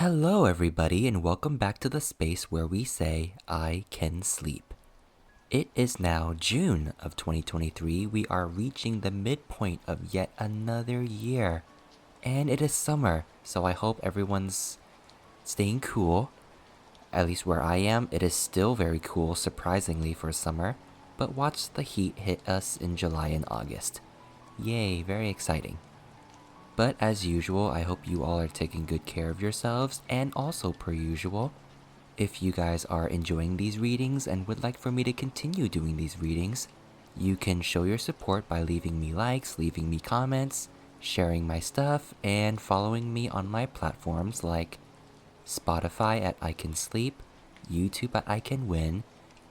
Hello, everybody, and welcome back to the space where we say, I can sleep. It is now June of 2023. We are reaching the midpoint of yet another year. And it is summer, so I hope everyone's staying cool. At least where I am, it is still very cool, surprisingly, for summer. But watch the heat hit us in July and August. Yay, very exciting. But as usual, I hope you all are taking good care of yourselves, and also per usual, if you guys are enjoying these readings and would like for me to continue doing these readings, you can show your support by leaving me likes, leaving me comments, sharing my stuff, and following me on my platforms like Spotify at iKenSleep, YouTube at iKenWin,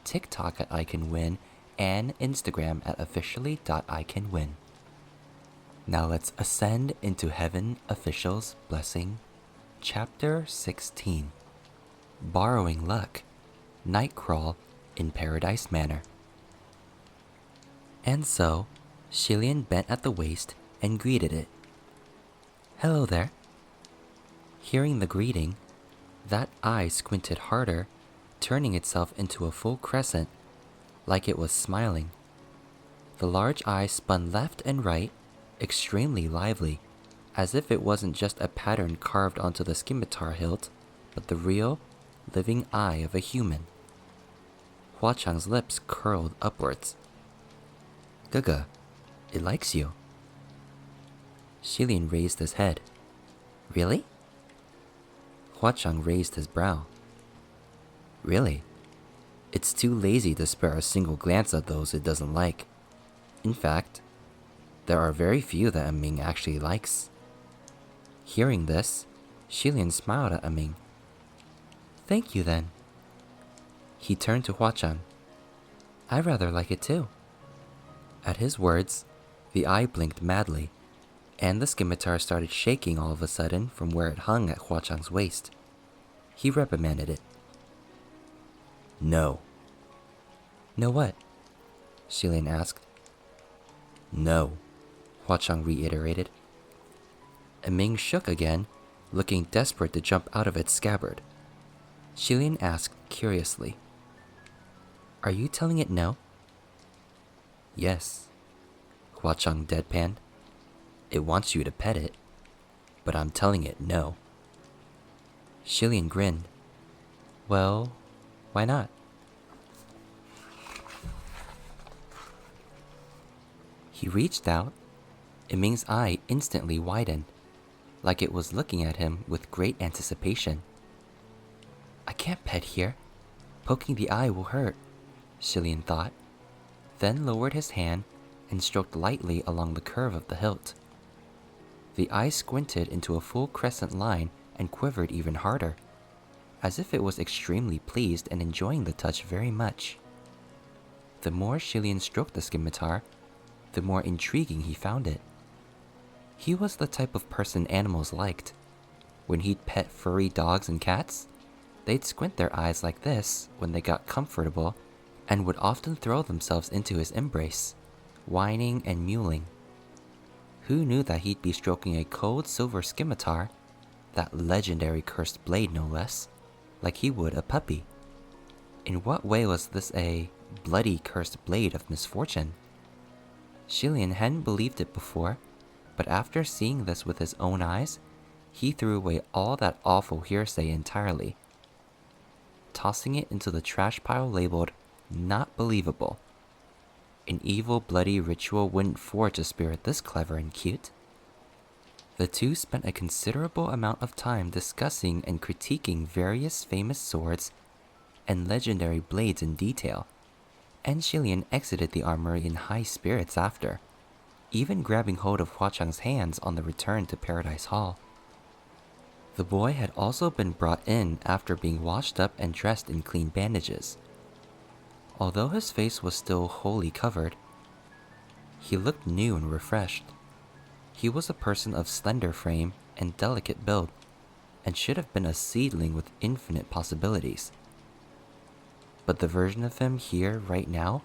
TikTok at iKenWin, and Instagram at officially.iKenWin. Now let's ascend into Heaven Official's Blessing, Chapter 16, Borrowing Luck, Night Crawl in Paradise Manor. And so, Shilian bent at the waist and greeted it. Hello there. Hearing the greeting, that eye squinted harder, turning itself into a full crescent, like it was smiling. The large eye spun left and right, extremely lively, as if it wasn't just a pattern carved onto the scimitar hilt, but the real, living eye of a human. Hua Chang's lips curled upwards. Gaga, it likes you. Shilian raised his head. Really? Hua Chang raised his brow. Really? It's too lazy to spare a single glance at those it doesn't like. In fact, there are very few that Aming actually likes. Hearing this, Shilian smiled at Aming. Thank you then. He turned to Hua Chang. I rather like it too. At his words, the eye blinked madly, and the scimitar started shaking all of a sudden from where it hung at Hua Chang's waist. He reprimanded it. No. No what? Shilian asked. No, Hua Chang reiterated. Aming shook again, looking desperate to jump out of its scabbard. Shilian asked curiously. Are you telling it no? Yes, Hua Chang deadpanned. It wants you to pet it, but I'm telling it no. Shilian grinned. Well, why not? He reached out. Aming's eye instantly widened, like it was looking at him with great anticipation. I can't pet here. Poking the eye will hurt, Shilian thought, then lowered his hand and stroked lightly along the curve of the hilt. The eye squinted into a full crescent line and quivered even harder, as if it was extremely pleased and enjoying the touch very much. The more Shilian stroked the scimitar, the more intriguing he found it. He was the type of person animals liked. When he'd pet furry dogs and cats, they'd squint their eyes like this when they got comfortable and would often throw themselves into his embrace, whining and mewling. Who knew that he'd be stroking a cold silver scimitar, that legendary cursed blade no less, like he would a puppy? In what way was this a bloody cursed blade of misfortune? Shilian hadn't believed it before, but after seeing this with his own eyes, he threw away all that awful hearsay entirely, tossing it into the trash pile labeled not believable. An evil, bloody ritual wouldn't forge a spirit this clever and cute. The two spent a considerable amount of time discussing and critiquing various famous swords and legendary blades in detail, and Shilian exited the armory in high spirits after, even grabbing hold of Hua Chang's hands on the return to Paradise Hall. The boy had also been brought in after being washed up and dressed in clean bandages. Although his face was still wholly covered, he looked new and refreshed. He was a person of slender frame and delicate build, and should have been a seedling with infinite possibilities. But the version of him here right now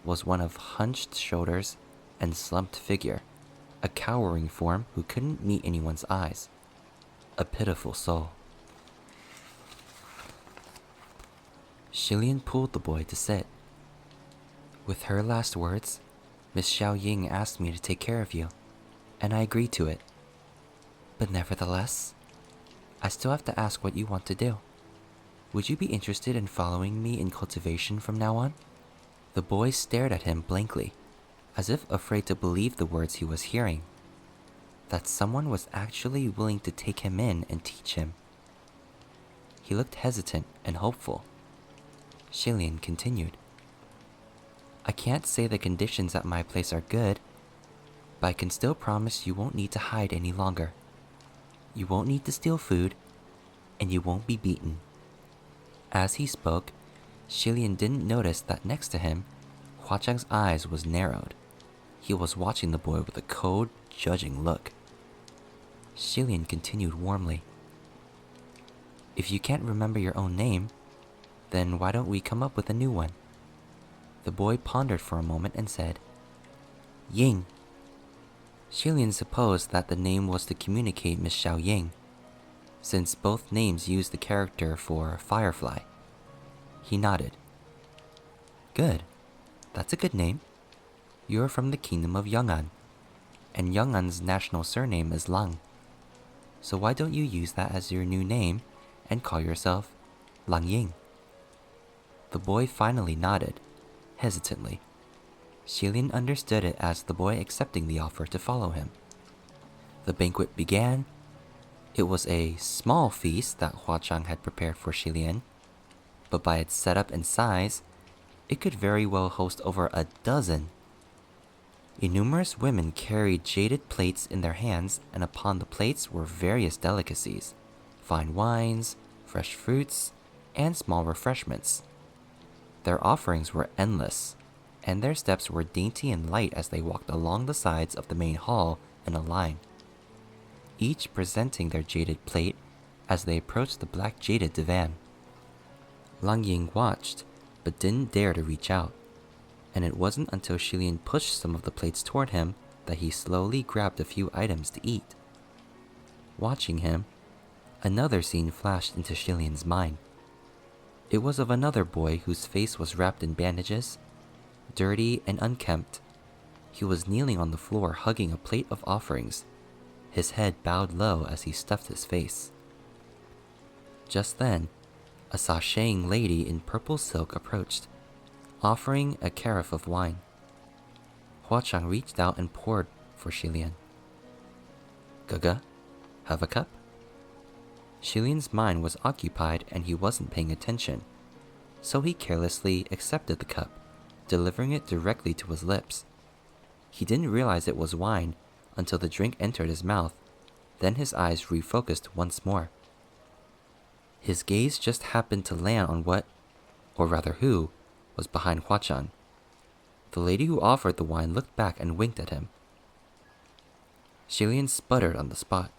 was one of hunched shoulders and slumped figure, a cowering form who couldn't meet anyone's eyes. A pitiful soul. Shilian pulled the boy to sit. With her last words, Miss Xiao Ying asked me to take care of you, and I agreed to it. But nevertheless, I still have to ask what you want to do. Would you be interested in following me in cultivation from now on? The boy stared at him blankly, as if afraid to believe the words he was hearing. That someone was actually willing to take him in and teach him. He looked hesitant and hopeful. Shilian continued. I can't say the conditions at my place are good, but I can still promise you won't need to hide any longer. You won't need to steal food, and you won't be beaten. As he spoke, Shilian didn't notice that next to him, Hua Chang's eyes was narrowed. He was watching the boy with a cold, judging look. Shilian continued warmly. If you can't remember your own name, then why don't we come up with a new one? The boy pondered for a moment and said, Ying. Shilian supposed that the name was to communicate Miss Xiao Ying, since both names used the character for firefly. He nodded. Good. That's a good name. You're from the kingdom of Yong'an, and Yong'an's national surname is Lang. So why don't you use that as your new name and call yourself Lang Ying? The boy finally nodded, hesitantly. Shilian understood it as the boy accepting the offer to follow him. The banquet began. It was a small feast that Hua Chang had prepared for Shilian, but by its setup and size, it could very well host over a dozen. Numerous women carried jaded plates in their hands, and upon the plates were various delicacies, fine wines, fresh fruits, and small refreshments. Their offerings were endless, and their steps were dainty and light as they walked along the sides of the main hall in a line, each presenting their jaded plate as they approached the black jaded divan. Lang Ying watched, but didn't dare to reach out, and it wasn't until Shilian pushed some of the plates toward him that he slowly grabbed a few items to eat. Watching him, another scene flashed into Shilian's mind. It was of another boy whose face was wrapped in bandages, dirty and unkempt. He was kneeling on the floor hugging a plate of offerings, his head bowed low as he stuffed his face. Just then, a sashaying lady in purple silk approached, offering a carafe of wine. Hua Chang reached out and poured for Shilian. Gaga, have a cup? Shilian's mind was occupied and he wasn't paying attention, so he carelessly accepted the cup, delivering it directly to his lips. He didn't realize it was wine until the drink entered his mouth, then his eyes refocused once more. His gaze just happened to land on what, or rather who, was behind Hua Chang. The lady who offered the wine looked back and winked at him. Shilian sputtered on the spot.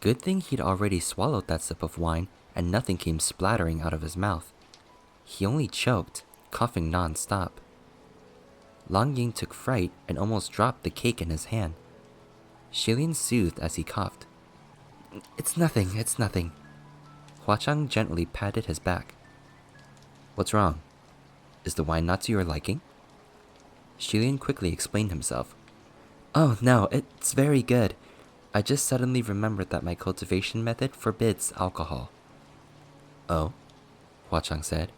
Good thing he'd already swallowed that sip of wine and nothing came splattering out of his mouth. He only choked, coughing non-stop. Lang Ying took fright and almost dropped the cake in his hand. Shilian soothed as he coughed. It's nothing, it's nothing. Hua Chang gently patted his back. What's wrong? Is the wine not to your liking? Shilian quickly explained himself. Oh no, it's very good. I just suddenly remembered that my cultivation method forbids alcohol. Oh? Hua Chang said.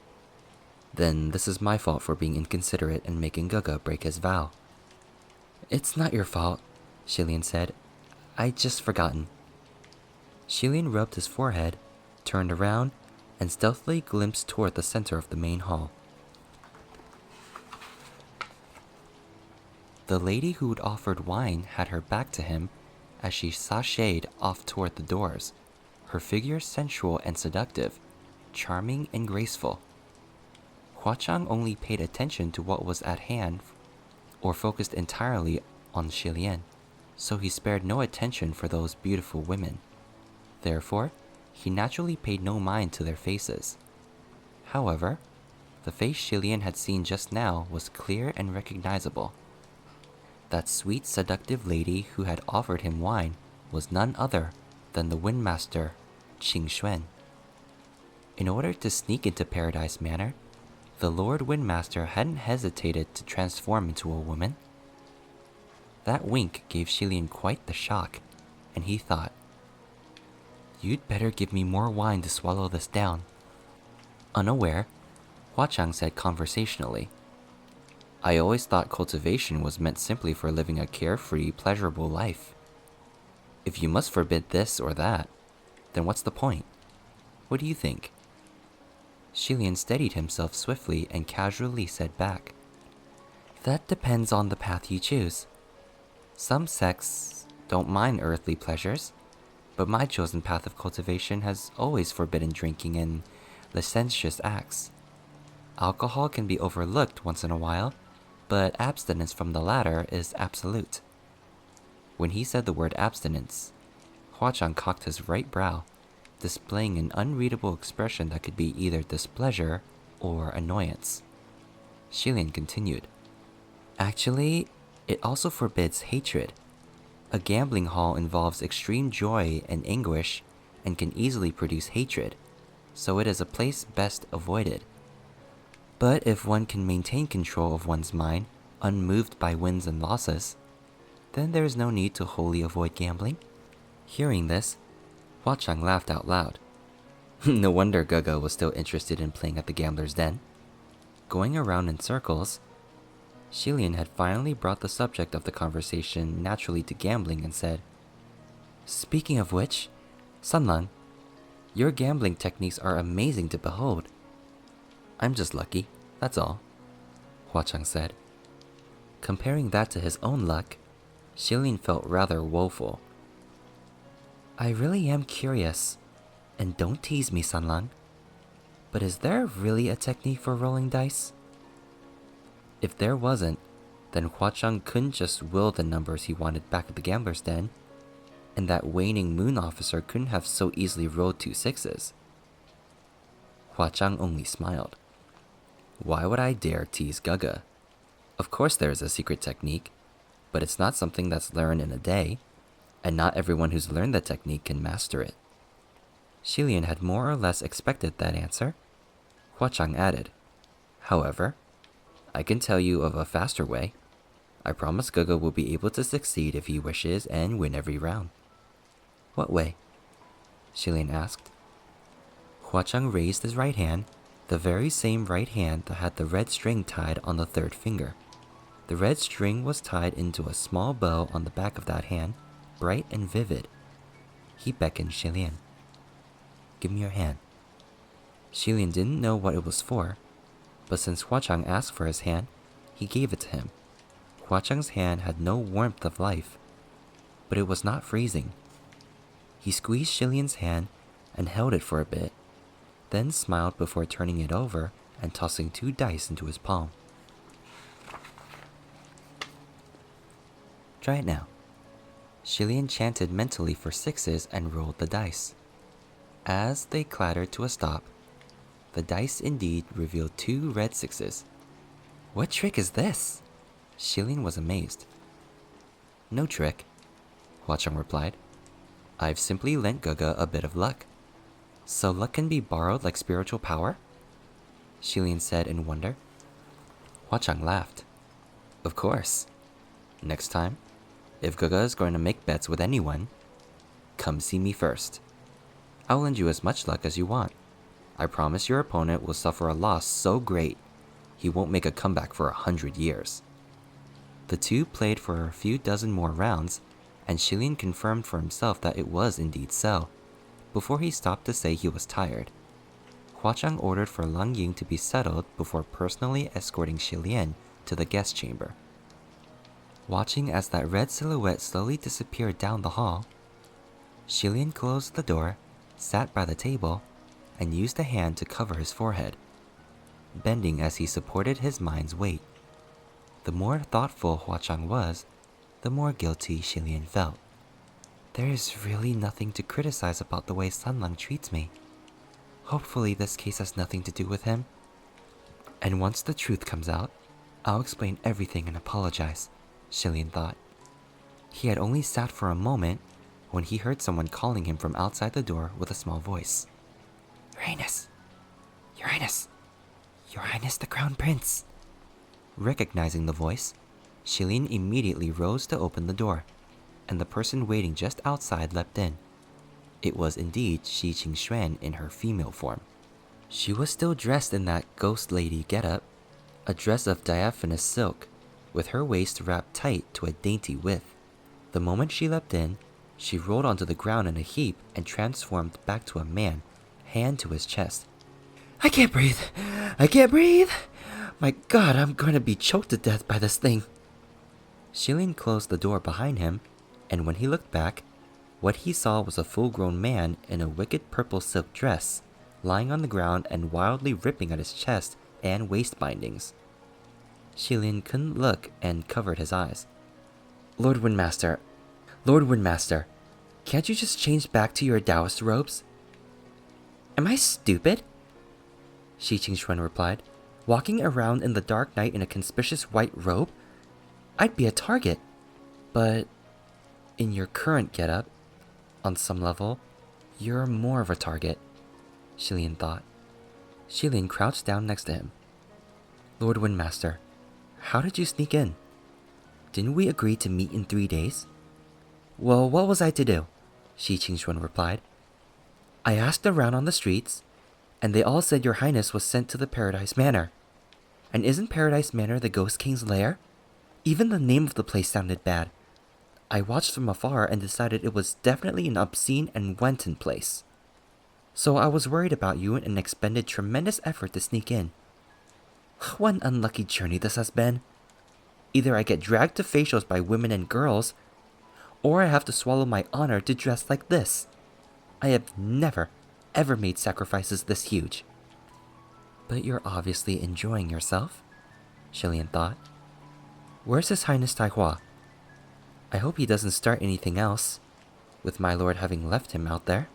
Then this is my fault for being inconsiderate and making Gaga break his vow. It's not your fault, Shilian said. I just forgotten. Shilian rubbed his forehead, turned around, and stealthily glimpsed toward the center of the main hall. The lady who'd offered wine had her back to him as she sashayed off toward the doors, her figure sensual and seductive, charming and graceful. Hua Chang only paid attention to what was at hand or focused entirely on Shilian, so he spared no attention for those beautiful women. Therefore, he naturally paid no mind to their faces. However, the face Shilian had seen just now was clear and recognizable. That sweet, seductive lady who had offered him wine was none other than the windmaster, Qing Xuan. In order to sneak into Paradise Manor, the Lord Windmaster hadn't hesitated to transform into a woman. That wink gave Shilian quite the shock, and he thought, "You'd better give me more wine to swallow this down." Unaware, Huachang said conversationally, "I always thought cultivation was meant simply for living a carefree, pleasurable life. If you must forbid this or that, then what's the point? What do you think?" Shilian steadied himself swiftly and casually said back, "That depends on the path you choose. Some sects don't mind earthly pleasures, but my chosen path of cultivation has always forbidden drinking and licentious acts. Alcohol can be overlooked once in a while, but abstinence from the latter is absolute." When he said the word abstinence, Huachang cocked his right brow, displaying an unreadable expression that could be either displeasure or annoyance. Shilian continued, "Actually, it also forbids hatred. A gambling hall involves extreme joy and anguish and can easily produce hatred, so it is a place best avoided. But if one can maintain control of one's mind, unmoved by wins and losses, then there is no need to wholly avoid gambling." Hearing this, Huachang laughed out loud. No wonder Gaga was still interested in playing at the gambler's den. Going around in circles, Shilian had finally brought the subject of the conversation naturally to gambling and said, "Speaking of which, Sunlang, your gambling techniques are amazing to behold." "I'm just lucky, that's all," Huachang said. Comparing that to his own luck, Shilian felt rather woeful. "I really am curious, and don't tease me, Sunlang, but is there really a technique for rolling dice?" If there wasn't, then Huachang couldn't just will the numbers he wanted back at the gambler's den, and that waning moon officer couldn't have so easily rolled 2 sixes. Huachang only smiled. "Why would I dare tease Gaga? Of course there is a secret technique, but it's not something that's learned in a day, and not everyone who's learned the technique can master it." Shilian had more or less expected that answer. Huachang added, "However, I can tell you of a faster way. I promise Gaga will be able to succeed if he wishes and win every round." "What way?" Shilian asked. Huachang raised his right hand, the very same right hand that had the red string tied on the 3rd finger. The red string was tied into a small bow on the back of that hand, bright and vivid. He beckoned Shilian. "Give me your hand." Shilian didn't know what it was for, but since Huachang asked for his hand, he gave it to him. Huachang's hand had no warmth of life, but it was not freezing. He squeezed Shilian's hand and held it for a bit, then smiled before turning it over and tossing 2 dice into his palm. "Try it now." Shilian chanted mentally for 6s and rolled the dice. As they clattered to a stop, the dice indeed revealed 2 red 6s. "What trick is this?" Shilian was amazed. "No trick," Huachang replied. "I've simply lent Gaga a bit of luck." "So luck can be borrowed like spiritual power?" Shilian said in wonder. Huachang laughed. "Of course. Next time, if Gaga is going to make bets with anyone, come see me first. I'll lend you as much luck as you want. I promise your opponent will suffer a loss so great, he won't make a comeback for 100 years. The two played for a few dozen more rounds, and Shilian confirmed for himself that it was indeed so, before he stopped to say he was tired. Huachang ordered for Lang Ying to be settled before personally escorting Shilian to the guest chamber. Watching as that red silhouette slowly disappeared down the hall, Shilian closed the door, sat by the table, and used a hand to cover his forehead, bending as he supported his mind's weight. The more thoughtful Huachang was, the more guilty Shilian felt. There is really nothing to criticize about the way Sunlang treats me. Hopefully this case has nothing to do with him. And once the truth comes out, I'll explain everything and apologize, Shilian thought. He had only sat for a moment when he heard someone calling him from outside the door with a small voice. "Rhaenys, Your Highness! Your Highness the Crown Prince! Recognizing the voice, Shilin immediately rose to open the door, and the person waiting just outside leapt in. It was indeed Shi Qingxuan in her female form. She was still dressed in that ghost lady getup, a dress of diaphanous silk, with her waist wrapped tight to a dainty width. The moment she leapt in, she rolled onto the ground in a heap and transformed back to a man, hand to his chest. I can't breathe! I can't breathe! My God, I'm going to be choked to death by this thing. Shilin closed the door behind him, and when he looked back, what he saw was a full-grown man in a wicked purple silk dress, lying on the ground and wildly ripping at his chest and waist bindings. Shilin couldn't look and covered his eyes. Lord Windmaster, can't you just change back to your Taoist robes? Am I stupid? Shi Qingxuan replied. Walking around in the dark night in a conspicuous white robe? I'd be a target. But in your current getup, on some level, you're more of a target, Shilin thought. Shilin crouched down next to him. Lord Windmaster, how did you sneak in? Didn't we agree to meet in 3 days? Well, what was I to do? Shi Qingxuan replied. I asked around on the streets, and they all said your highness was sent to the Paradise Manor. And isn't Paradise Manor the Ghost King's lair? Even the name of the place sounded bad. I watched from afar and decided it was definitely an obscene and wanton place. So I was worried about you and expended tremendous effort to sneak in. What an unlucky journey this has been. Either I get dragged to facials by women and girls, or I have to swallow my honor to dress like this. I have never, ever made sacrifices this huge. But you're obviously enjoying yourself, Shilin thought. Where's His Highness Taihua? I hope he doesn't start anything else, with my lord having left him out there.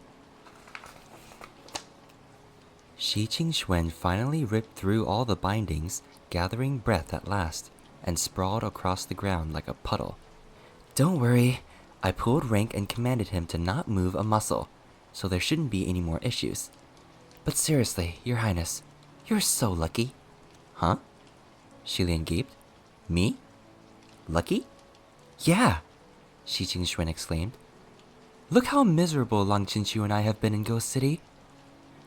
Shi Qingxuan finally ripped through all the bindings, gathering breath at last, and sprawled across the ground like a puddle. Don't worry, I pulled rank and commanded him to not move a muscle, so there shouldn't be any more issues. But seriously, Your Highness, you're so lucky. Huh? Shilin gaped. Me? Lucky? Yeah, Shi Qingxuan exclaimed. Look how miserable Lang Qinqiu and I have been in Ghost City.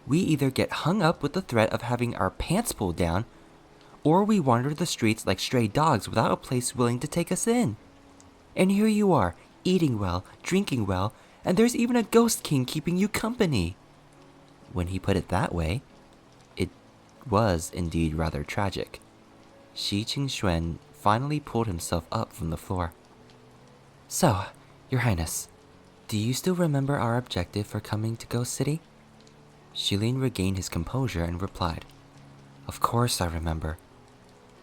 We either get hung up with the threat of having our pants pulled down, or we wander the streets like stray dogs without a place willing to take us in. And here you are, eating well, drinking well, and there's even a ghost king keeping you company. When he put it that way, it was indeed rather tragic. Shi Qingxuan finally pulled himself up from the floor. So, Your Highness, do you still remember our objective for coming to Ghost City? Shilin regained his composure and replied, Of course I remember.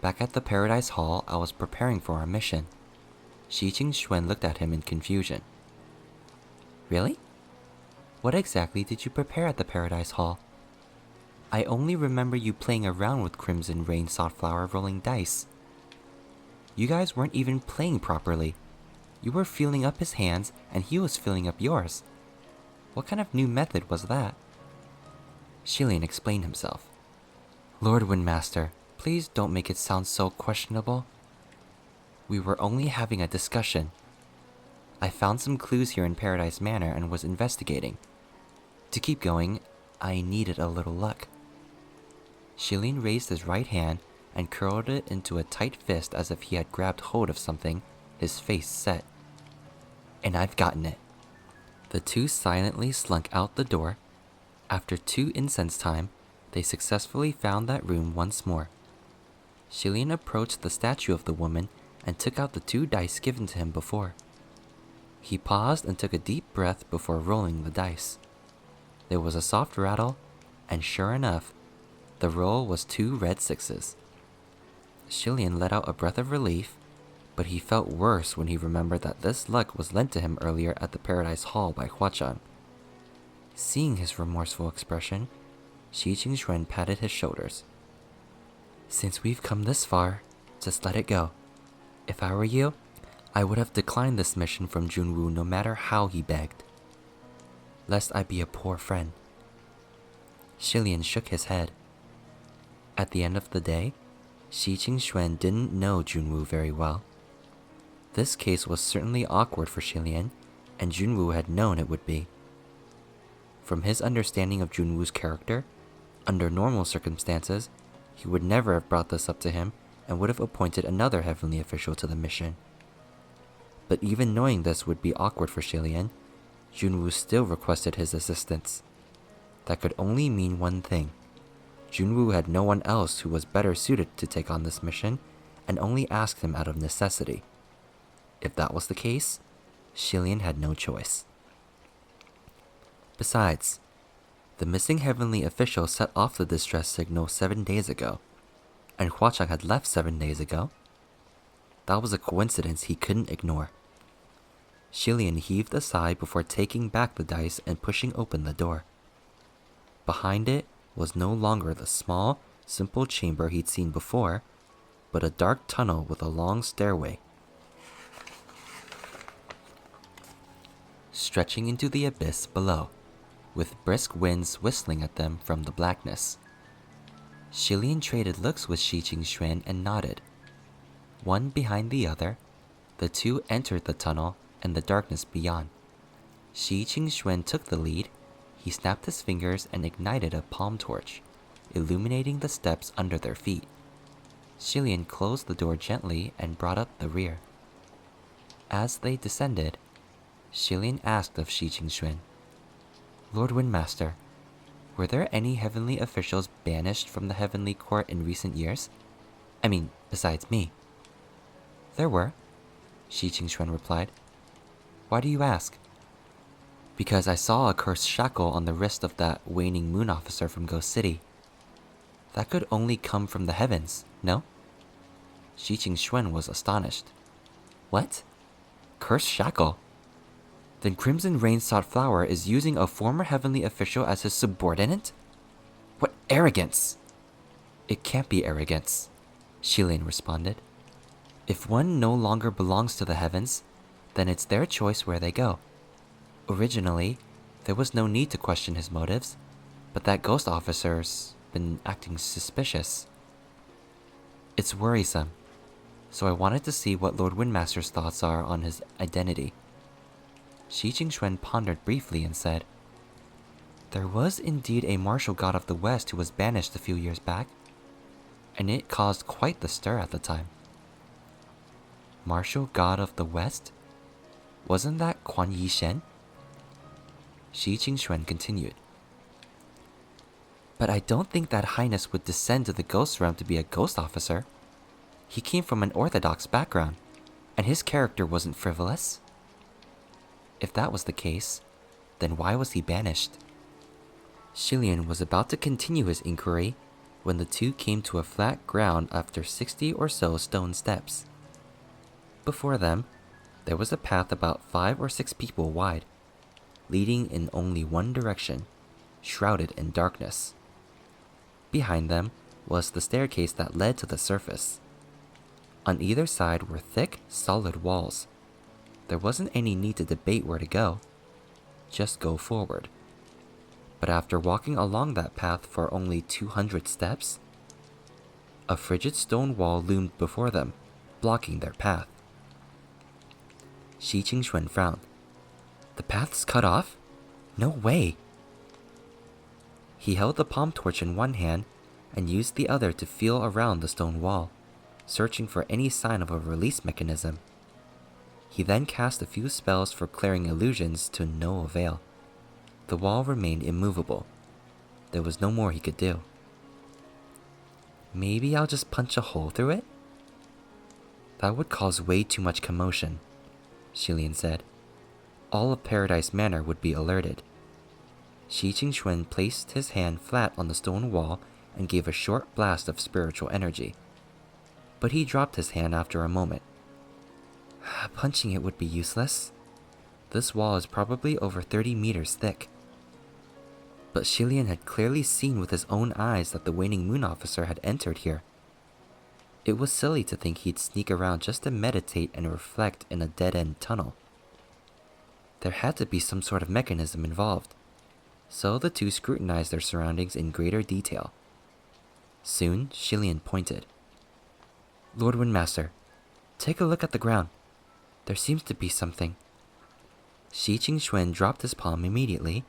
Back at the Paradise Hall, I was preparing for our mission. Shi Qingxuan looked at him in confusion. Really? What exactly did you prepare at the Paradise Hall? I only remember you playing around with Crimson Rain Softflower rolling dice. You guys weren't even playing properly. You were feeling up his hands and he was filling up yours. What kind of new method was that? Shilin explained himself. Lord Windmaster, please don't make it sound so questionable. We were only having a discussion. I found some clues here in Paradise Manor and was investigating. To keep going, I needed a little luck. Shilin raised his right hand and curled it into a tight fist as if he had grabbed hold of something, his face set. And I've gotten it. The two silently slunk out the door. After 2 incense time, they successfully found that room once more. Shilin approached the statue of the woman and took out the 2 dice given to him before. He paused and took a deep breath before rolling the dice. There was a soft rattle, and sure enough, the roll was 2 red 6s. Shilin let out a breath of relief, but he felt worse when he remembered that this luck was lent to him earlier at the Paradise Hall by Huachan. Seeing his remorseful expression, Shi Qingxuan patted his shoulders. Since we've come this far, just let it go. If I were you, I would have declined this mission from Junwu no matter how he begged. Lest I be a poor friend. Shilin shook his head. At the end of the day, Xi Qingxuan didn't know Junwu very well. This case was certainly awkward for Xilian, and Junwu had known it would be. From his understanding of Junwu's character, under normal circumstances, he would never have brought this up to him and would have appointed another heavenly official to the mission. But even knowing this would be awkward for Xilian, Junwu still requested his assistance. That could only mean one thing. Junwu had no one else who was better suited to take on this mission and only asked him out of necessity. If that was the case, Xilian had no choice. Besides, the missing heavenly official set off the distress signal 7 days ago, and Huachang had left 7 days ago. That was a coincidence he couldn't ignore. Xilian heaved a sigh before taking back the dice and pushing open the door. Behind it was no longer the small, simple chamber he'd seen before, but a dark tunnel with a long stairway, stretching into the abyss below, with brisk winds whistling at them from the blackness. Xilian traded looks with Xi Qingxuan and nodded. One behind the other, the two entered the tunnel and the darkness beyond. Xi Qingxuan took the lead. He snapped his fingers and ignited a palm torch, illuminating the steps under their feet. Xilian closed the door gently and brought up the rear. As they descended, Xilian asked of Xi Qingxuan, "Lord Windmaster, were there any heavenly officials banished from the heavenly court in recent years? I mean, besides me." "There were," Xi Qingxuan replied. "Why do you ask?" "Because I saw a cursed shackle on the wrist of that waning moon officer from Ghost City. That could only come from the heavens, no?" Xi Qingxuan was astonished. "What? Cursed shackle? Then Crimson Rain-sought Flower is using a former heavenly official as his subordinate? What arrogance!" "It can't be arrogance," Xilian responded. "If one no longer belongs to the heavens, then it's their choice where they go. Originally, there was no need to question his motives, but that ghost officer's been acting suspicious. It's worrisome, so I wanted to see what Lord Windmaster's thoughts are on his identity." Xi Qingxuan pondered briefly and said, "There was indeed a martial god of the West who was banished a few years back, and it caused quite the stir at the time." "Martial god of the West? Wasn't that Quan Yi Shen?" Xi Qingxuan continued, "But I don't think that highness would descend to the ghost realm to be a ghost officer. He came from an orthodox background, and his character wasn't frivolous." "If that was the case, then why was he banished?" Xilian was about to continue his inquiry when the two came to a flat ground after 60 or so stone steps. Before them, there was a path about 5 or 6 people wide, leading in only one direction, shrouded in darkness. Behind them was the staircase that led to the surface. On either side were thick, solid walls. There wasn't any need to debate where to go. Just go forward. But after walking along that path for only 200 steps, a frigid stone wall loomed before them, blocking their path. Xi Qingxuan frowned. "The path's cut off? No way!" He held the palm torch in one hand and used the other to feel around the stone wall, searching for any sign of a release mechanism. He then cast a few spells for clearing illusions to no avail. The wall remained immovable. There was no more he could do. "Maybe I'll just punch a hole through it?" "That would cause way too much commotion," Xilian said. "All of Paradise Manor would be alerted." Xi Qingxuan placed his hand flat on the stone wall and gave a short blast of spiritual energy. But he dropped his hand after a moment. "Punching it would be useless. This wall is probably over 30 meters thick." But Xilian had clearly seen with his own eyes that the waning moon officer had entered here. It was silly to think he'd sneak around just to meditate and reflect in a dead-end tunnel. There had to be some sort of mechanism involved, so the two scrutinized their surroundings in greater detail. Soon, Shilian pointed. Lord Windmaster, take a look at the ground. There seems to be something. Shi Qingxuan dropped his palm immediately,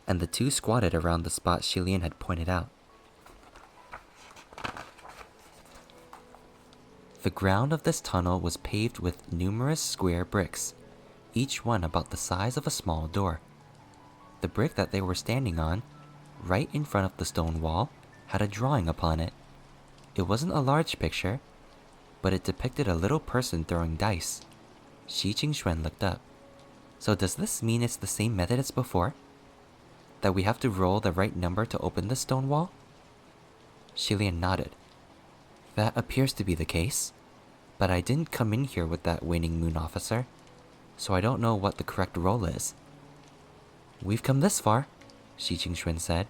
and the two squatted around the spot Shilian had pointed out. The ground of this tunnel was paved with numerous square bricks, each one about the size of a small door. The brick that they were standing on, right in front of the stone wall, had a drawing upon it. It wasn't a large picture, but it depicted a little person throwing dice. Shi Qingxuan looked up. So does this mean it's the same method as before? That we have to roll the right number to open the stone wall? Shilian nodded. That appears to be the case, but I didn't come in here with that waning moon officer, so I don't know what the correct roll is. We've come this far, Shi Qingxuan said.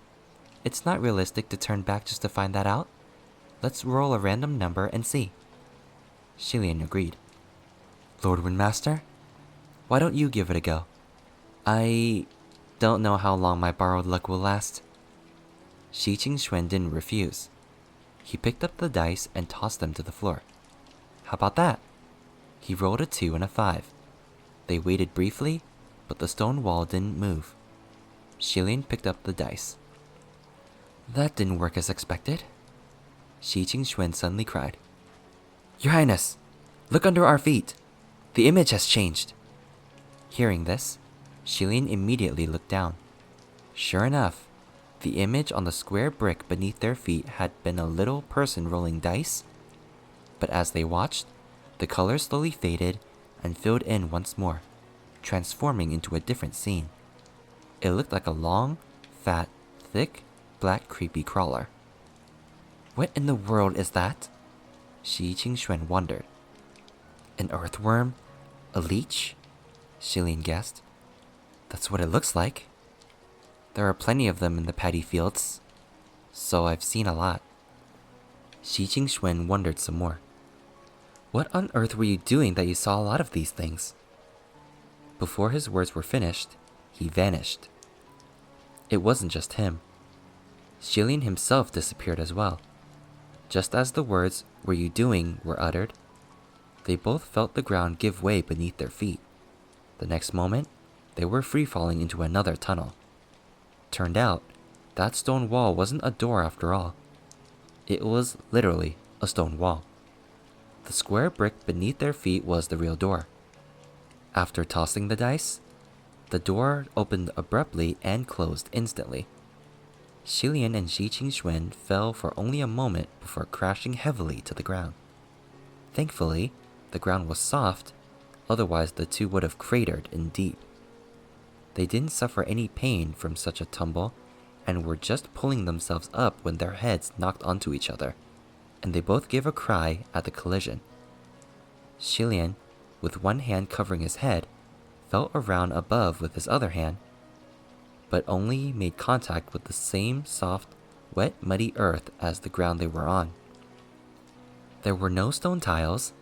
It's not realistic to turn back just to find that out. Let's roll a random number and see. Shilian agreed. Lord Windmaster, why don't you give it a go? I don't know how long my borrowed luck will last. Shi Qingxuan didn't refuse. He picked up the dice and tossed them to the floor. How about that? He rolled a 2 and a 5. They waited briefly, but the stone wall didn't move. Shilian picked up the dice. That didn't work as expected. Shi Qingxuan suddenly cried. Your Highness, look under our feet. The image has changed. Hearing this, Shilian immediately looked down. Sure enough, the image on the square brick beneath their feet had been a little person rolling dice. But as they watched, the colors slowly faded and filled in once more, transforming into a different scene. It looked like a long, fat, thick, black creepy crawler. What in the world is that? Shi Qingxuan wondered. An earthworm? A leech? Shilian guessed. That's what it looks like. There are plenty of them in the paddy fields, so I've seen a lot. Shi Qingxuan wondered some more. What on earth were you doing that you saw a lot of these things? Before his words were finished, he vanished. It wasn't just him. Shilian himself disappeared as well. Just as the words, "were you doing," were uttered, they both felt the ground give way beneath their feet. The next moment, they were free falling into another tunnel. Turned out, that stone wall wasn't a door after all. It was literally a stone wall. The square brick beneath their feet was the real door. After tossing the dice, the door opened abruptly and closed instantly. Shilian and Shi Qingxuan fell for only a moment before crashing heavily to the ground. Thankfully, the ground was soft, otherwise the two would have cratered in deep. They didn't suffer any pain from such a tumble and were just pulling themselves up when their heads knocked onto each other, and they both gave a cry at the collision. Shilian, with one hand covering his head, felt around above with his other hand, but only made contact with the same soft, wet, muddy earth as the ground they were on. There were no stone tiles.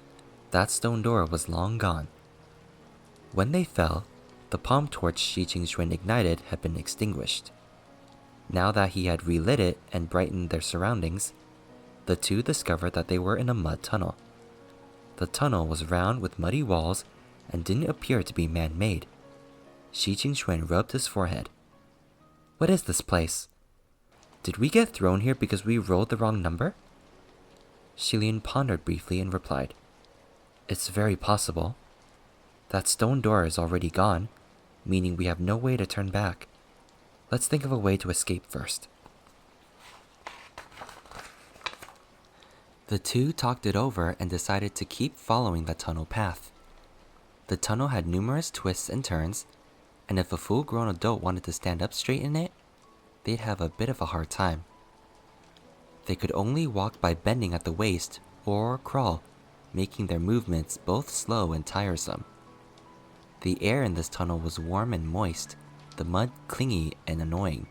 That stone door was long gone. When they fell, the palm torch Shi Qingxuan ignited had been extinguished. Now that he had relit it and brightened their surroundings, the two discovered that they were in a mud tunnel. The tunnel was round with muddy walls and didn't appear to be man-made. Shi Qingxuan rubbed his forehead. What is this place? Did we get thrown here because we rolled the wrong number? Shilian pondered briefly and replied, It's very possible. That stone door is already gone, meaning we have no way to turn back. Let's think of a way to escape first. The two talked it over and decided to keep following the tunnel path. The tunnel had numerous twists and turns, and if a full-grown adult wanted to stand up straight in it, they'd have a bit of a hard time. They could only walk by bending at the waist or crawl, making their movements both slow and tiresome. The air in this tunnel was warm and moist, the mud clingy and annoying.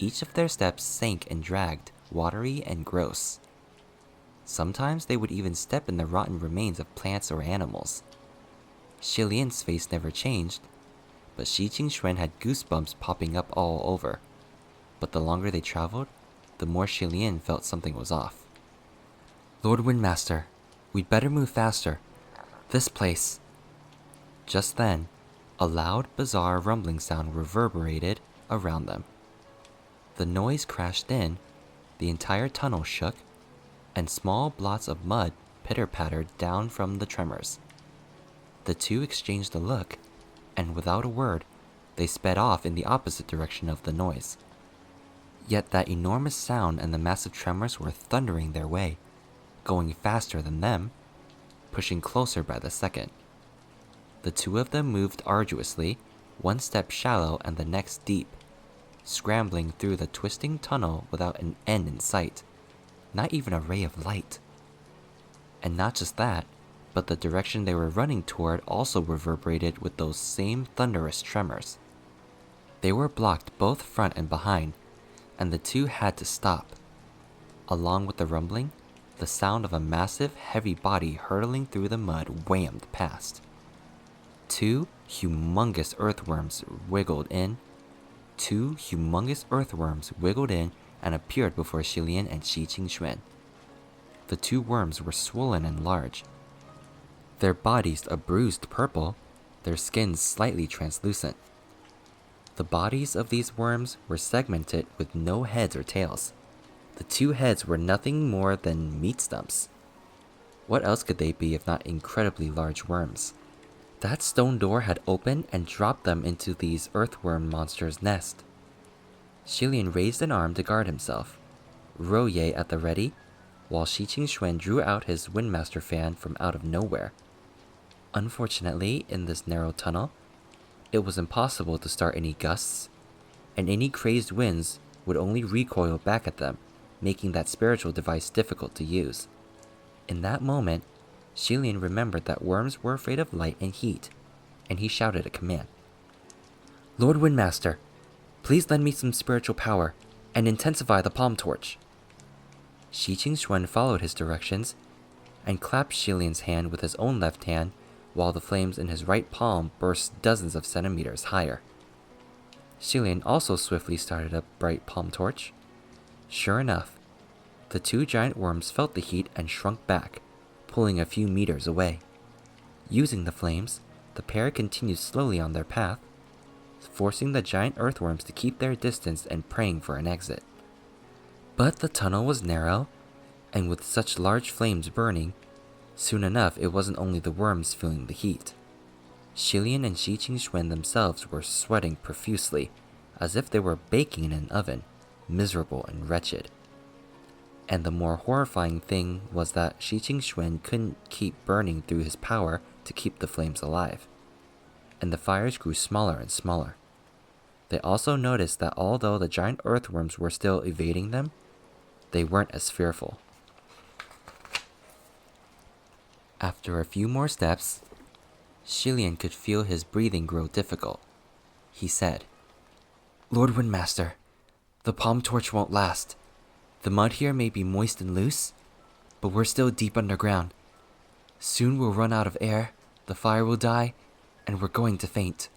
Each of their steps sank and dragged, watery and gross. Sometimes they would even step in the rotten remains of plants or animals. Shilian's face never changed, but Shi Qingxuan had goosebumps popping up all over. But the longer they traveled, the more Shilian felt something was off. "Lord Windmaster, we'd better move faster. This place." Just then, a loud, bizarre rumbling sound reverberated around them. The noise crashed in, the entire tunnel shook, and small blots of mud pitter-pattered down from the tremors. The two exchanged a look, and without a word, they sped off in the opposite direction of the noise. Yet that enormous sound and the massive tremors were thundering their way, going faster than them, pushing closer by the second. The two of them moved arduously, one step shallow and the next deep, scrambling through the twisting tunnel without an end in sight, not even a ray of light. And not just that, but the direction they were running toward also reverberated with those same thunderous tremors. They were blocked both front and behind, and the two had to stop. Along with the rumbling, the sound of a massive, heavy body hurtling through the mud whammed past. Two humongous earthworms wiggled in and appeared before Shilian and Shi Qingxuan. The two worms were swollen and large, their bodies a bruised purple, their skins slightly translucent. The bodies of these worms were segmented with no heads or tails. The two heads were nothing more than meat stumps. What else could they be if not incredibly large worms? That stone door had opened and dropped them into these earthworm monsters' nest. Shilian raised an arm to guard himself, Roye at the ready, while Shi Qingxuan drew out his Windmaster fan from out of nowhere. Unfortunately, in this narrow tunnel, it was impossible to start any gusts, and any crazed winds would only recoil back at them, making that spiritual device difficult to use. In that moment, Shilian remembered that worms were afraid of light and heat, and he shouted a command. "Lord Windmaster, please lend me some spiritual power and intensify the palm torch." Shi Qingxuan followed his directions and clapped Shilian's hand with his own left hand while the flames in his right palm burst dozens of centimeters higher. Shilian also swiftly started a bright palm torch. Sure enough, the two giant worms felt the heat and shrunk back, pulling a few meters away. Using the flames, the pair continued slowly on their path, forcing the giant earthworms to keep their distance and praying for an exit. But the tunnel was narrow, and with such large flames burning, soon enough it wasn't only the worms feeling the heat. Shilian and Shi Qingxuan themselves were sweating profusely, as if they were baking in an oven, miserable and wretched. And the more horrifying thing was that Shi Qingxuan couldn't keep burning through his power to keep the flames alive, and the fires grew smaller and smaller. They also noticed that although the giant earthworms were still evading them, they weren't as fearful. After a few more steps, Shilian could feel his breathing grow difficult. He said, "Lord Windmaster, the palm torch won't last. The mud here may be moist and loose, but we're still deep underground. Soon we'll run out of air, the fire will die, and we're going to faint."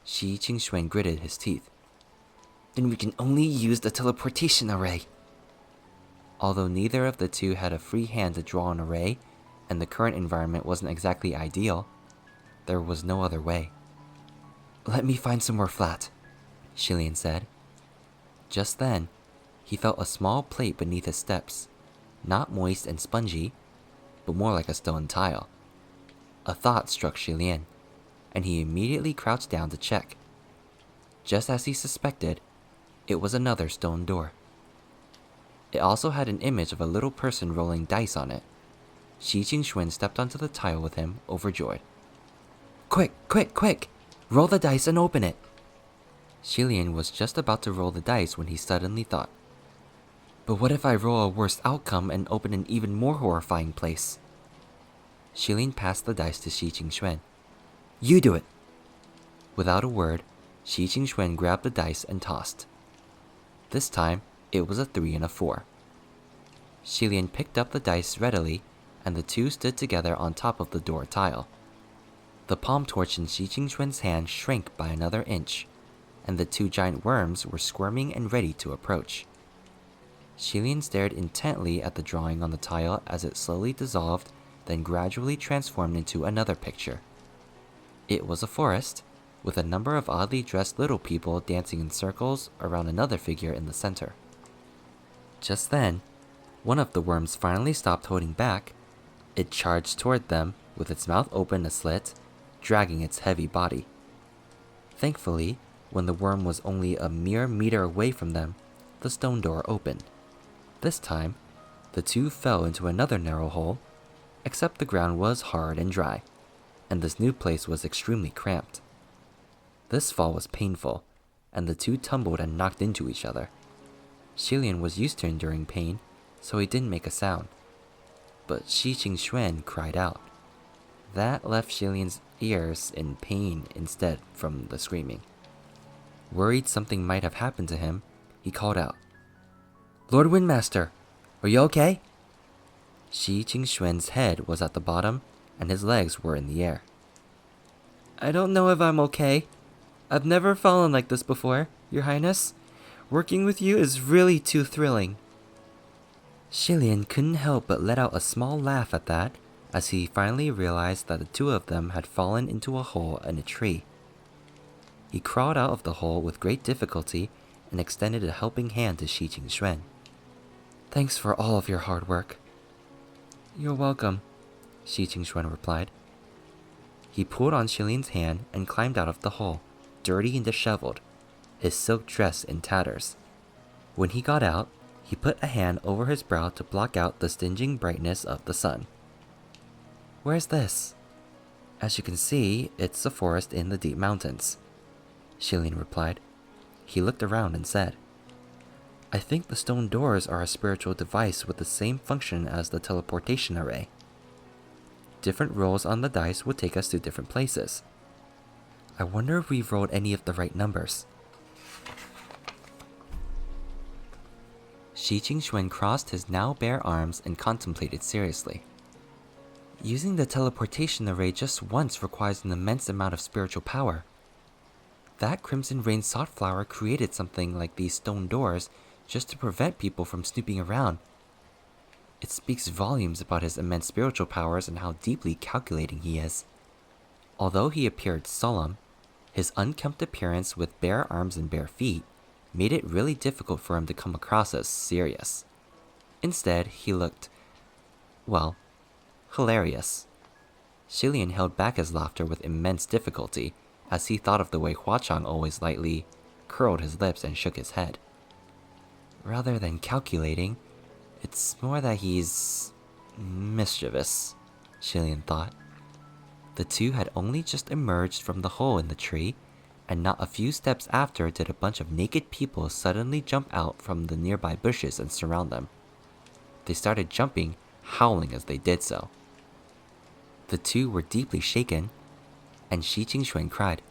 Shi Qingxuan gritted his teeth. "Then we can only use the teleportation array." Although neither of the two had a free hand to draw an array, and the current environment wasn't exactly ideal, there was no other way. "Let me find somewhere flat," Shilian said. Just then, he felt a small plate beneath his steps, not moist and spongy, but more like a stone tile. A thought struck Shilian, and he immediately crouched down to check. Just as he suspected, it was another stone door. It also had an image of a little person rolling dice on it. Shi Qingxuan stepped onto the tile with him, overjoyed. "Quick, quick, quick! Roll the dice and open it!" Shilian was just about to roll the dice when he suddenly thought, "But what if I roll a worse outcome and open an even more horrifying place?" Shilian passed the dice to Shi Qingxuan. "You do it!" Without a word, Shi Qingxuan grabbed the dice and tossed. This time, it was a 3 and a 4. Shilian picked up the dice readily, and the two stood together on top of the door tile. The palm torch in Shi Qingxuan's hand shrank by another inch, and the two giant worms were squirming and ready to approach. Xilian stared intently at the drawing on the tile as it slowly dissolved, then gradually transformed into another picture. It was a forest, with a number of oddly dressed little people dancing in circles around another figure in the center. Just then, one of the worms finally stopped holding back. It charged toward them, with its mouth open a slit, dragging its heavy body. Thankfully, when the worm was only a mere meter away from them, the stone door opened. This time, the two fell into another narrow hole, except the ground was hard and dry, and this new place was extremely cramped. This fall was painful, and the two tumbled and knocked into each other. Xilian was used to enduring pain, so he didn't make a sound. But Shi Qingxuan cried out. That left Xilian's ears in pain instead from the screaming. Worried something might have happened to him, he called out, "Lord Windmaster, are you okay?" Shi Qingxuan's head was at the bottom, and his legs were in the air. "I don't know if I'm okay. I've never fallen like this before, Your Highness. Working with you is really too thrilling." Xilian couldn't help but let out a small laugh at that, as he finally realized that the two of them had fallen into a hole in a tree. He crawled out of the hole with great difficulty and extended a helping hand to Shi Qingxuan. "Thanks for all of your hard work." "You're welcome," Shi Qingxuan replied. He pulled on Xilian's hand and climbed out of the hole, dirty and disheveled, his silk dress in tatters. When he got out, he put a hand over his brow to block out the stinging brightness of the sun. "Where's this?" "As you can see, it's a forest in the deep mountains," Xilian replied. He looked around and said, "I think the stone doors are a spiritual device with the same function as the teleportation array. Different rolls on the dice would take us to different places. I wonder if we've rolled any of the right numbers." Shi Qingxuan crossed his now bare arms and contemplated seriously. Using the teleportation array just once requires an immense amount of spiritual power. That Crimson Rain Softflower created something like these stone doors just to prevent people from snooping around. It speaks volumes about his immense spiritual powers and how deeply calculating he is. Although he appeared solemn, his unkempt appearance with bare arms and bare feet made it really difficult for him to come across as serious. Instead, he looked, well, hilarious. Xilian held back his laughter with immense difficulty as he thought of the way Huachang always lightly curled his lips and shook his head. Rather than calculating, it's more that he's mischievous, Xilian thought. The two had only just emerged from the hole in the tree, and not a few steps after did a bunch of naked people suddenly jump out from the nearby bushes and surround them. They started jumping, howling as they did so. The two were deeply shaken, and Shi Qingxuan cried,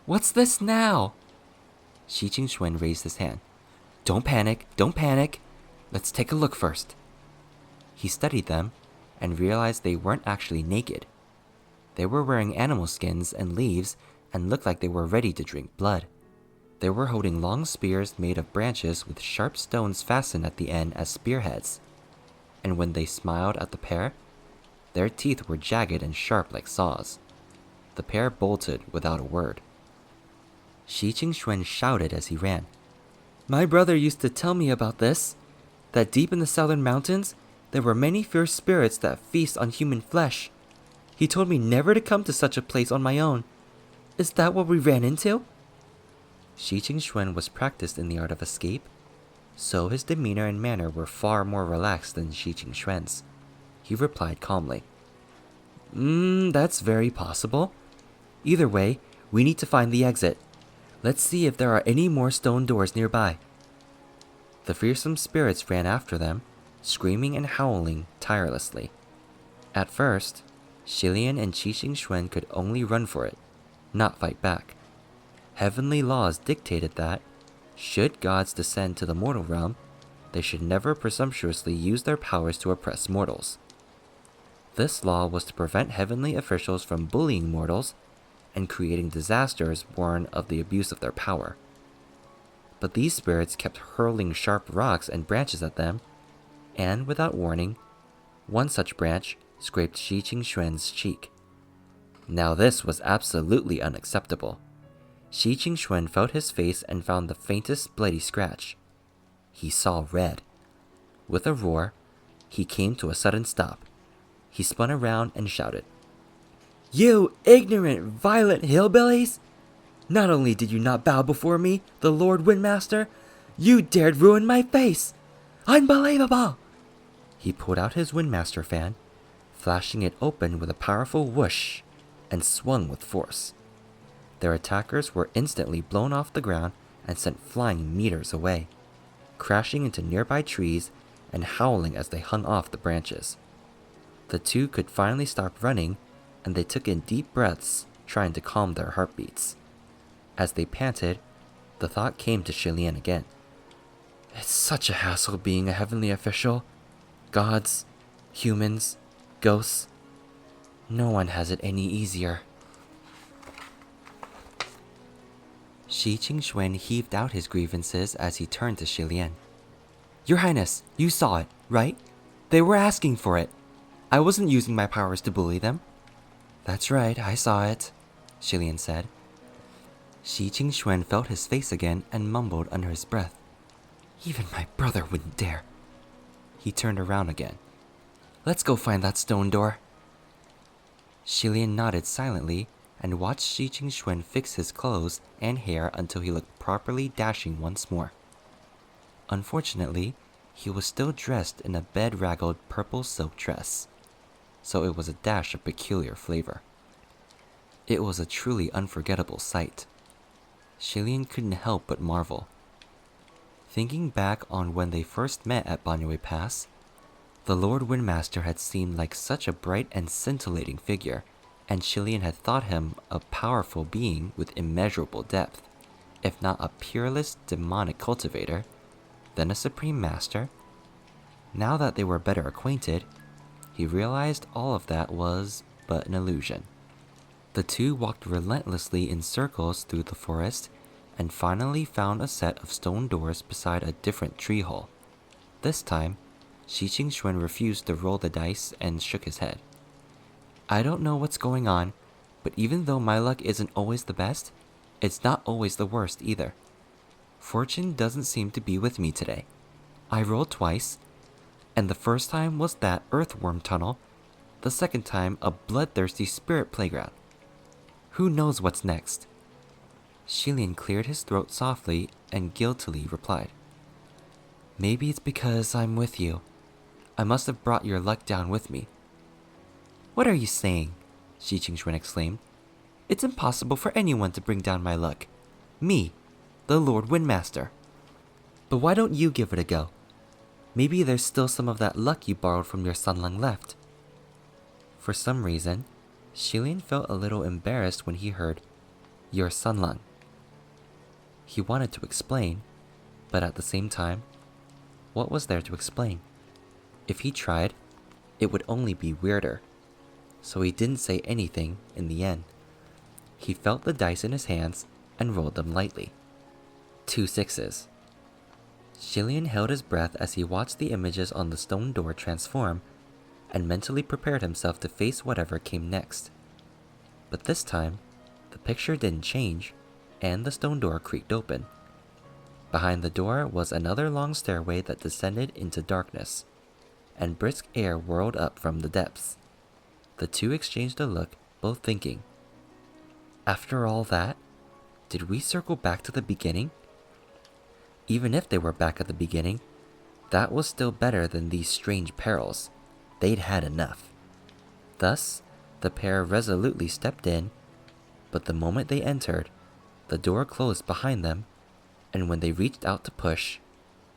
"What's this now?" Shi Qingxuan raised his hand. Don't panic, don't panic. Let's take a look first." He studied them and realized they weren't actually naked. They were wearing animal skins and leaves and looked like they were ready to drink blood. They were holding long spears made of branches with sharp stones fastened at the end as spearheads. And when they smiled at the pair, their teeth were jagged and sharp like saws. The pair bolted without a word. Shi Qingxuan shouted as he ran. "My brother used to tell me about this, that deep in the southern mountains, there were many fierce spirits that feast on human flesh. He told me never to come to such a place on my own. Is that what we ran into?" Shi Qingxuan was practiced in the art of escape, so his demeanor and manner were far more relaxed than Shi Qingxuan's. He replied calmly, That's very possible. Either way, we need to find the exit. Let's see if there are any more stone doors nearby." The fearsome spirits ran after them, screaming and howling tirelessly. At first, Xilian and Shi Qingxuan could only run for it, not fight back. Heavenly laws dictated that, should gods descend to the mortal realm, they should never presumptuously use their powers to oppress mortals. This law was to prevent heavenly officials from bullying mortals and creating disasters born of the abuse of their power. but these spirits kept hurling sharp rocks and branches at them, and without warning, one such branch scraped Shi Qingxuan's cheek. Now this was absolutely unacceptable. Shi Qingxuan felt his face and found the faintest bloody scratch. He saw red. With a roar, he came to a sudden stop. He spun around and shouted, "You ignorant, violent hillbillies! Not only did you not bow before me, the Lord Windmaster, you dared ruin my face! Unbelievable!" He pulled out his Windmaster fan, flashing it open with a powerful whoosh, and swung with force. Their attackers were instantly blown off the ground and sent flying meters away, crashing into nearby trees and howling as they hung off the branches. The two could finally stop running, and they took in deep breaths, trying to calm their heartbeats. As they panted, the thought came to Shilian again. It's such a hassle being a heavenly official. Gods, humans, ghosts. No one has it any easier. Shi Qingxuan heaved out his grievances as he turned to Shilian. Your Highness, you saw it, right? They were asking for it. I wasn't using my powers to bully them. That's right, I saw it, Shilian said. Shi Qingxuan felt his face again and mumbled under his breath. Even my brother wouldn't dare. He turned around again. Let's go find that stone door. Shilian nodded silently and watched Shi Qingxuan fix his clothes and hair until he looked properly dashing once more. Unfortunately, he was still dressed in a bedraggled purple silk dress, so it was a dash of peculiar flavor. It was a truly unforgettable sight. Shilian couldn't help but marvel. Thinking back on when they first met at Banyue Pass, the Lord Windmaster had seemed like such a bright and scintillating figure, and Shilian had thought him a powerful being with immeasurable depth, if not a peerless demonic cultivator, then a supreme master. Now that they were better acquainted, he realized all of that was but an illusion. The two walked relentlessly in circles through the forest and finally found a set of stone doors beside a different tree hole. This time, Shi Qingxuan refused to roll the dice and shook his head. I don't know what's going on, but even though my luck isn't always the best, it's not always the worst either. Fortune doesn't seem to be with me today. I rolled twice, and the first time was that earthworm tunnel, the second time a bloodthirsty spirit playground. Who knows what's next? Shilian cleared his throat softly and guiltily replied, Maybe it's because I'm with you. I must have brought your luck down with me. What are you saying? Shi Qingxuan exclaimed. It's impossible for anyone to bring down my luck. Me, the Lord Windmaster. But why don't you give it a go? Maybe there's still some of that luck you borrowed from your Sunlung left. For some reason, Shilian felt a little embarrassed when he heard, your Sunlung. He wanted to explain, but at the same time, what was there to explain? If he tried, it would only be weirder. So he didn't say anything in the end. He felt the dice in his hands and rolled them lightly. 2 6s. Shilian held his breath as he watched the images on the stone door transform and mentally prepared himself to face whatever came next. But this time, the picture didn't change, and the stone door creaked open. Behind the door was another long stairway that descended into darkness, and brisk air whirled up from the depths. The two exchanged a look, both thinking, after all that, did we circle back to the beginning? Even if they were back at the beginning, that was still better than these strange perils. They'd had enough. Thus, the pair resolutely stepped in, but the moment they entered, the door closed behind them, and when they reached out to push,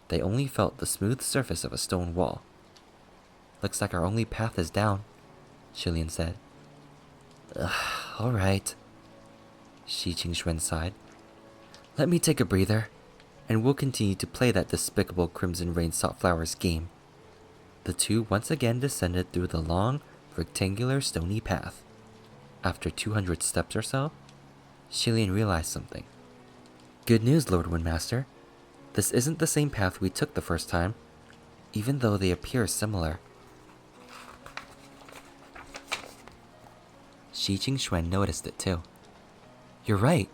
they only felt the smooth surface of a stone wall. Looks like our only path is down, Shilian said. All right, Shi Qingxuan sighed. Let me take a breather, and we'll continue to play that despicable Crimson Rain Saltflowers game. The two once again descended through the long, rectangular stony path. After 200 steps or so, Shilian realized something. Good news, Lord Windmaster. This isn't the same path we took the first time, even though they appear similar. Xi Jingxuan noticed it too. You're right.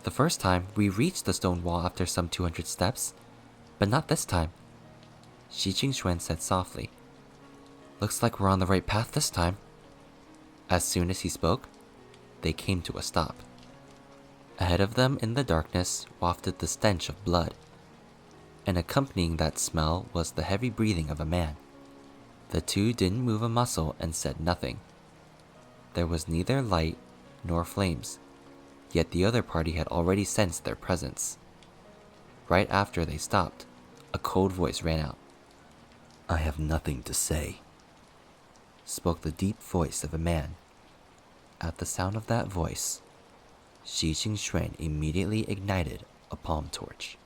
The first time, we reached the stone wall after some 200 steps, but not this time. Xi Jingxuan said softly. Looks like we're on the right path this time. As soon as he spoke, they came to a stop. Ahead of them in the darkness wafted the stench of blood, and accompanying that smell was the heavy breathing of a man. The two didn't move a muscle and said nothing. There was neither light nor flames, yet the other party had already sensed their presence. Right after they stopped, a cold voice ran out. I have nothing to say, spoke the deep voice of a man. At the sound of that voice, Xi Jingxuan immediately ignited a palm torch.